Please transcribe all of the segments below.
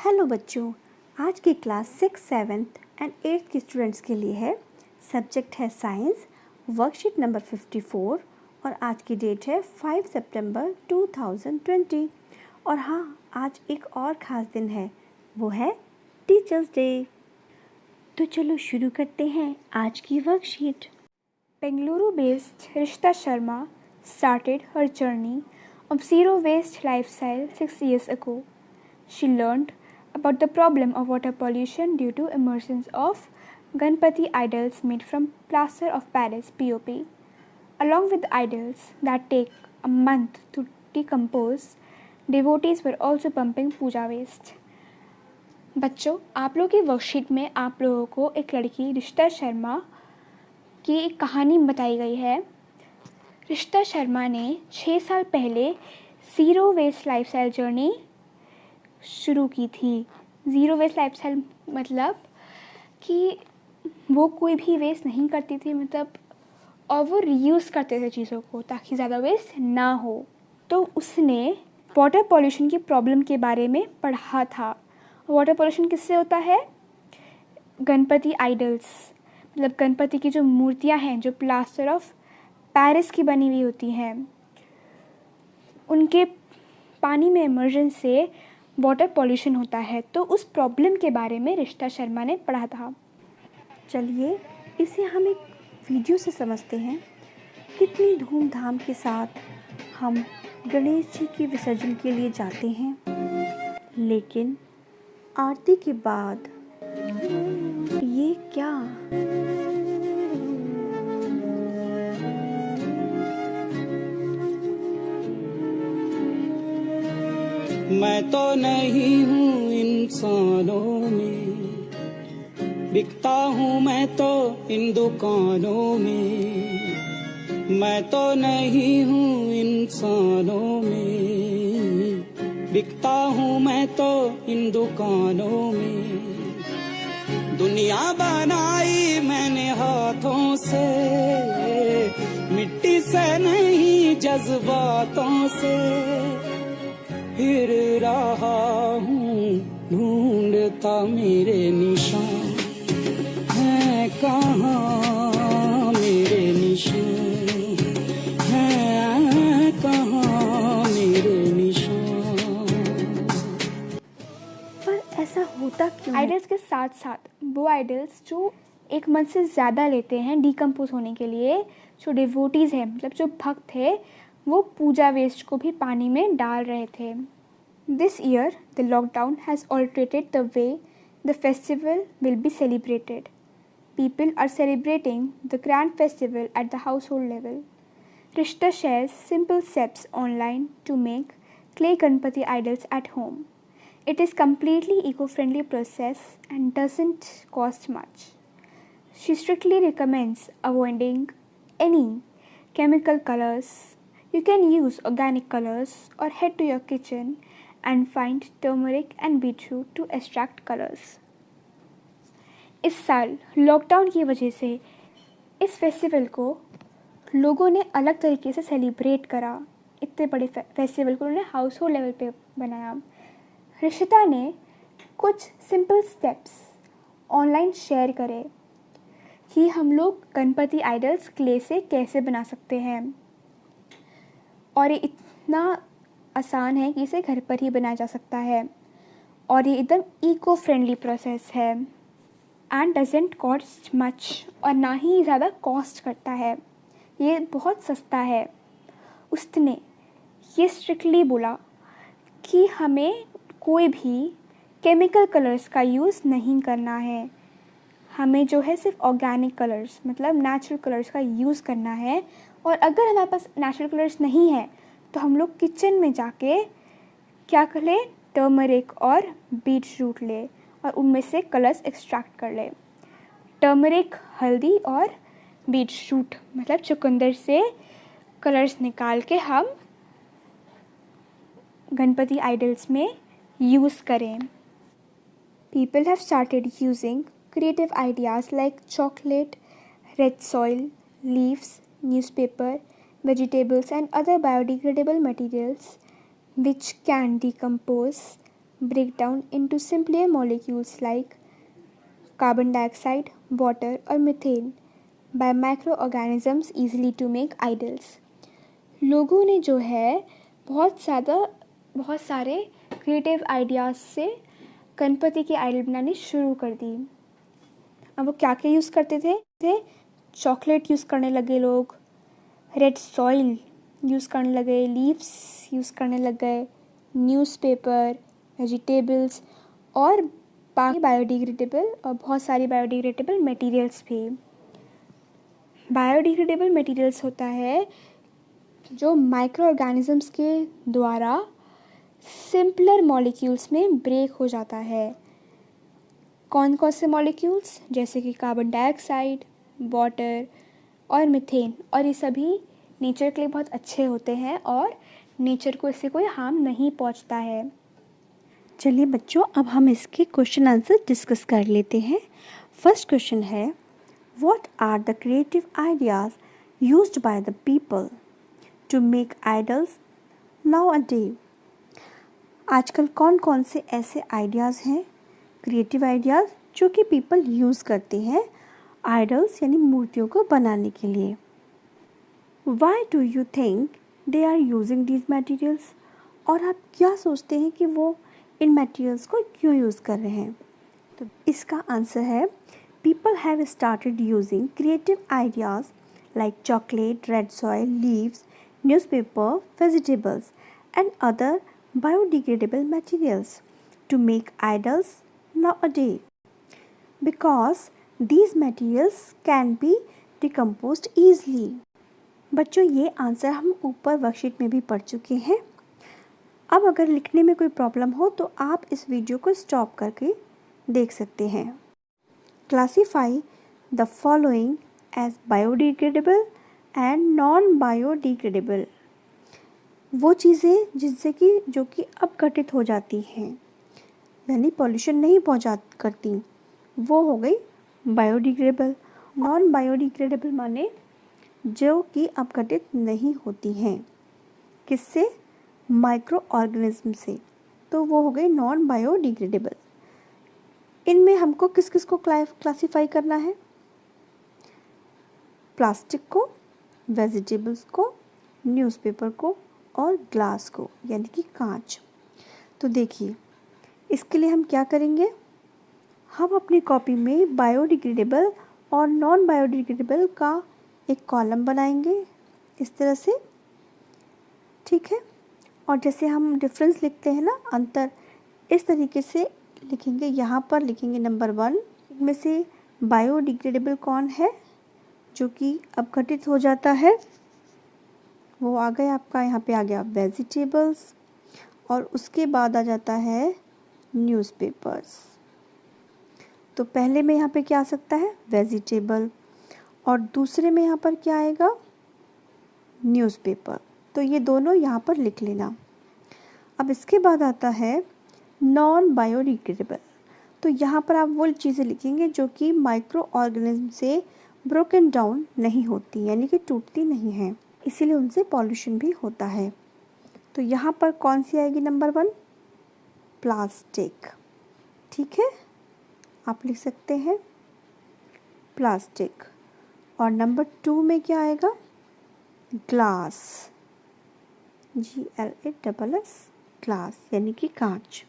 Hello बच्चों, आज की क्लास 6, 7 एंड 8 के स्टूडेंट्स के लिए है। सब्जेक्ट है साइंस, वर्कशीट नंबर 54 और आज की डेट है 5 सितंबर 2020। और हाँ, आज एक और ख़ास दिन है, वो है टीचर्स डे। तो चलो शुरू करते हैं आज की worksheet. Bengaluru-based Rishta Sharma started her journey of zero-waste lifestyle 6 years ago. She learned about the problem of water pollution due to emergence of Ganpati idols made from plaster of Paris (POP). Along with idols that take a month to decompose, devotees were also pumping puja waste. बच्चों, आप लोगों की worksheet में आप लोगों को एक लड़की रिश्ता शर्मा की एक कहानी बताई गई है। रिश्ता शर्मा ने 6 साल पहले ज़ीरो वेस्ट लाइफस्टाइल जर्नी शुरू की थी। ज़ीरो वेस्ट लाइफस्टाइल मतलब कि वो कोई भी वेस्ट नहीं करती थी, और वो रीयूज़ करते थे चीज़ों को ताकि ज़्यादा वेस्ट ना हो। तो उसने वाटर पॉल्यूशन की प्रॉब्लम के बारे में पढ़ा था। वाटर पॉल्यूशन किससे होता है? गणपति आइडल्स, मतलब गणपति की जो मूर्तियाँ हैं जो प्लास्टर ऑफ पेरिस की बनी हुई होती हैं, उनके पानी में इमर्जन से वाटर पॉल्यूशन होता है। तो उस प्रॉब्लम के बारे में रिश्ता शर्मा ने पढ़ा था। चलिए इसे हम एक वीडियो से समझते हैं। कितनी धूमधाम के साथ हम गणेश जी के विसर्जन के लिए जाते हैं, लेकिन आरती के बाद ये क्या? मैं तो नहीं हूँ इंसानों में, बिकता हूँ मैं तो इन दुकानों में। मैं तो नहीं हूँ इंसानों में, बिकता हूँ मैं तो इन दुकानों में। दुनिया बनाई मैंने हाथों से, मिट्टी से नहीं जज्बातों से। फिर रहा हूँ ढूंढता मेरे निशान, है कहाँ मेरे निशान, है कहाँ मेरे निशान। पर ऐसा होता क्यों? आइडल्स के साथ साथ वो आइडल्स जो एक मंथ से ज़्यादा लेते हैं डिकम्पोज होने के लिए, जो डिवोटीज़ हैं, मतलब जो भक्त थे, वो पूजा वेस्ट को भी पानी में डाल रहे थे। This year the lockdown has altered the way the festival will be celebrated. People are celebrating the grand festival at the household level. Rishta shares simple steps online to make clay Ganpati idols at home. It is completely eco-friendly process and doesn't cost much. She strictly recommends avoiding any chemical colors. You can use organic colors or head to your kitchen and find turmeric and beetroot to extract colors. इस साल lockdown की वजह से इस festival को लोगों ने अलग तरीके से सेलिब्रेट करा। इतने बड़े फेस्टिवल को उन्होंने हाउस होल्ड लेवल पे बनाया। रिशिता ने कुछ सिंपल स्टेप्स ऑनलाइन शेयर करे कि हम लोग गणपति आइडल्स क्ले से कैसे बना सकते हैं, और ये इतना आसान है कि इसे घर पर ही बनाया जा सकता है, और ये एकदम इको फ्रेंडली प्रोसेस है एंड डजेंट कॉस्ट मच, और ना ही ज़्यादा कॉस्ट करता है, ये बहुत सस्ता है। उसने ये स्ट्रिक्टली बोला कि हमें कोई भी केमिकल कलर्स का यूज़ नहीं करना है, हमें जो है सिर्फ ऑर्गेनिक कलर्स मतलब नेचुरल कलर्स का यूज़ करना है। और अगर हमारे पास नेचुरल कलर्स नहीं है तो हम लोग किचन में जाके क्या कर लें, टर्मरिक और बीट रूट ले और उनमें से कलर्स एक्सट्रैक्ट कर ले। टर्मरिक, हल्दी और बीट रूट मतलब चुकंदर से कलर्स निकाल के हम गणपति आइडल्स में यूज़ करें। People have started using creative ideas like chocolate, red soil, leaves, newspaper, vegetables and other biodegradable materials which can decompose break down into simpler molecules like carbon dioxide, water or methane by microorganisms easily to make idols. लोगों ने जो है बहुत सारे creative ideas से गणपति की idol बनानी शुरू कर दी। अब वो क्या क्या यूज़ करते थे चॉकलेट यूज़ करने लगे लोग, रेड सॉइल यूज़ करने लगे, लीव्स यूज़ करने लग गए, न्यूज़पेपर, वेजिटेबल्स और बाकी बायोडिग्रेडेबल और बहुत सारी बायोडिग्रेडेबल मटेरियल्स भी। बायोडिग्रेडेबल मटेरियल्स होता है जो माइक्रो ऑर्गेनिजम्स के द्वारा सिंपलर मॉलिक्यूल्स में ब्रेक हो जाता है। कौन कौन से मॉलिक्यूल्स, जैसे कि कार्बन डाइऑक्साइड, वाटर और मीथेन, और ये सभी नेचर के लिए बहुत अच्छे होते हैं और नेचर को इससे कोई हार्म नहीं पहुंचता है। चलिए बच्चों, अब हम इसके क्वेश्चन आंसर डिस्कस कर लेते हैं। फर्स्ट क्वेश्चन है, what are the creative ideas used by the people to make idols nowadays. आजकल कौन कौन से ऐसे आइडियाज़ हैं, क्रिएटिव आइडियाज़, जो कि पीपल यूज़ करते हैं आइडल्स यानी मूर्तियों को बनाने के लिए। Why do you think they are using these materials? और आप क्या सोचते हैं कि वो इन मटेरियल्स को क्यों यूज़ कर रहे हैं? तो इसका आंसर है, people have started using creative ideas like chocolate, red soil, leaves, newspaper, vegetables and other biodegradable materials to make idols nowadays because these materials can be decomposed easily. बच्चों, ये आंसर हम ऊपर वर्कशीट में भी पढ़ चुके हैं। अब अगर लिखने में कोई प्रॉब्लम हो तो आप इस वीडियो को स्टॉप करके देख सकते हैं। Classify the following as biodegradable and non biodegradable. वो चीज़ें जिनसे कि जो कि अपघटित हो जाती हैं यानी पॉल्यूशन नहीं पहुंचा करती, वो हो गई बायोडिग्रेडेबल। नॉन बायोडिग्रेडेबल माने जो कि अपघटित नहीं होती हैं। किससे? माइक्रो ऑर्गेनिज्म से, तो वो हो गई नॉन बायोडिग्रेडेबल। इनमें हमको किस किस को क्लासीफाई करना है? प्लास्टिक को, वेजिटेबल्स को, न्यूज़पेपर को और ग्लास को यानी कि कांच। तो देखिए, इसके लिए हम क्या करेंगे, हम अपनी कॉपी में बायोडिग्रेडेबल और नॉन बायोडिग्रेडेबल का एक कॉलम बनाएंगे इस तरह से, ठीक है। और जैसे हम डिफरेंस लिखते हैं ना, अंतर, इस तरीके से लिखेंगे। यहाँ पर लिखेंगे नंबर 1, इनमें से बायोडिग्रेडेबल कौन है जो कि अपघटित हो जाता है, वो आ गया आपका, यहाँ पे आ गया वेजिटेबल्स, और उसके बाद आ जाता है न्यूज़पेपर्स। तो पहले में यहाँ पे क्या आ सकता है, वेजिटेबल, और दूसरे में यहाँ पर क्या आएगा, न्यूज़पेपर। तो ये दोनों यहाँ पर लिख लेना। अब इसके बाद आता है नॉन बायोडिग्रेडेबल। तो यहाँ पर आप वो चीज़ें लिखेंगे जो कि माइक्रो ऑर्गेनिज्म से ब्रोकन डाउन नहीं होती यानी कि टूटती नहीं है, इसीलिए उनसे पॉल्यूशन भी होता है। तो यहाँ पर कौन सी आएगी, नंबर 1 प्लास्टिक, ठीक है, आप लिख सकते हैं प्लास्टिक। और नंबर 2 में क्या आएगा, ग्लास, GLASS, ग्लास यानी कि कांच।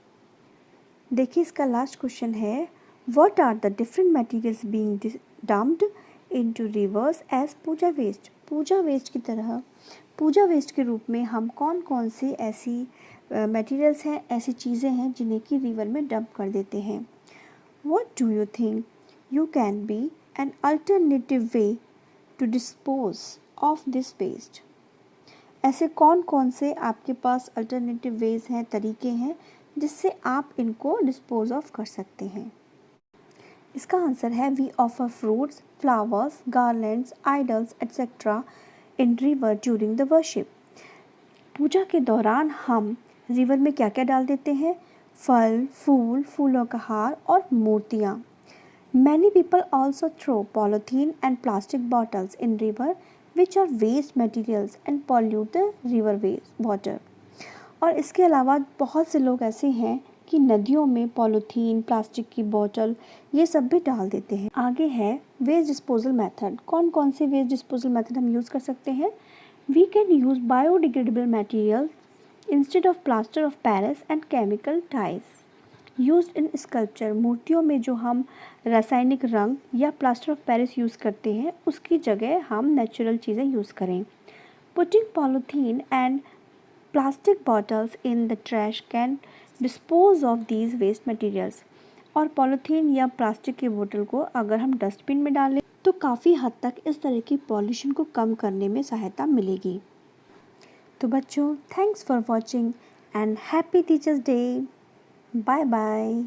देखिए इसका लास्ट क्वेश्चन है, what are the different materials being dumped into rivers as puja waste. Puja waste की तरह, पूजा वेस्ट के रूप में हम कौन कौन सी ऐसी मटेरियल्स हैं, ऐसी चीज़ें हैं जिन्हें कि रिवर में डंप कर देते हैं। What do you think you can be an alternative way to dispose of this waste. ऐसे कौन कौन से आपके पास अल्टरनेटिव वेज हैं, तरीके हैं जिससे आप इनको डिस्पोज ऑफ कर सकते हैं। इसका आंसर है, we offer fruits, flowers, garlands, idols etcetera in river during the worship. पूजा के दौरान हम रिवर में क्या क्या डाल देते हैं, फल, फूल, फूलों का हार और मूर्तियाँ। Many people also throw polythene and plastic bottles in river which are waste materials and pollute the river water। और इसके अलावा बहुत से लोग ऐसे हैं कि नदियों में पॉलीथीन, प्लास्टिक की बोतल ये सब भी डाल देते हैं। आगे है वेस्ट डिस्पोजल मेथड। कौन कौन से वेस्ट डिस्पोजल मेथड हम यूज़ कर सकते हैं? We can use biodegradable material instead of plaster of Paris and chemical dyes used in sculpture. मूर्तियों में जो हम रासायनिक रंग या प्लास्टर ऑफ पेरिस यूज़ करते हैं उसकी जगह हम नेचुरल चीज़ें यूज़ करें। Putting polythene and plastic bottles in the trash can dispose of these waste materials। और पॉलीथीन या प्लास्टिक की बोतल को अगर हम डस्टबिन में डालें तो काफ़ी हद तक इस तरह की पॉल्यूशन को कम करने में सहायता मिलेगी। तो बच्चों, thanks for watching and happy teachers day. Bye bye.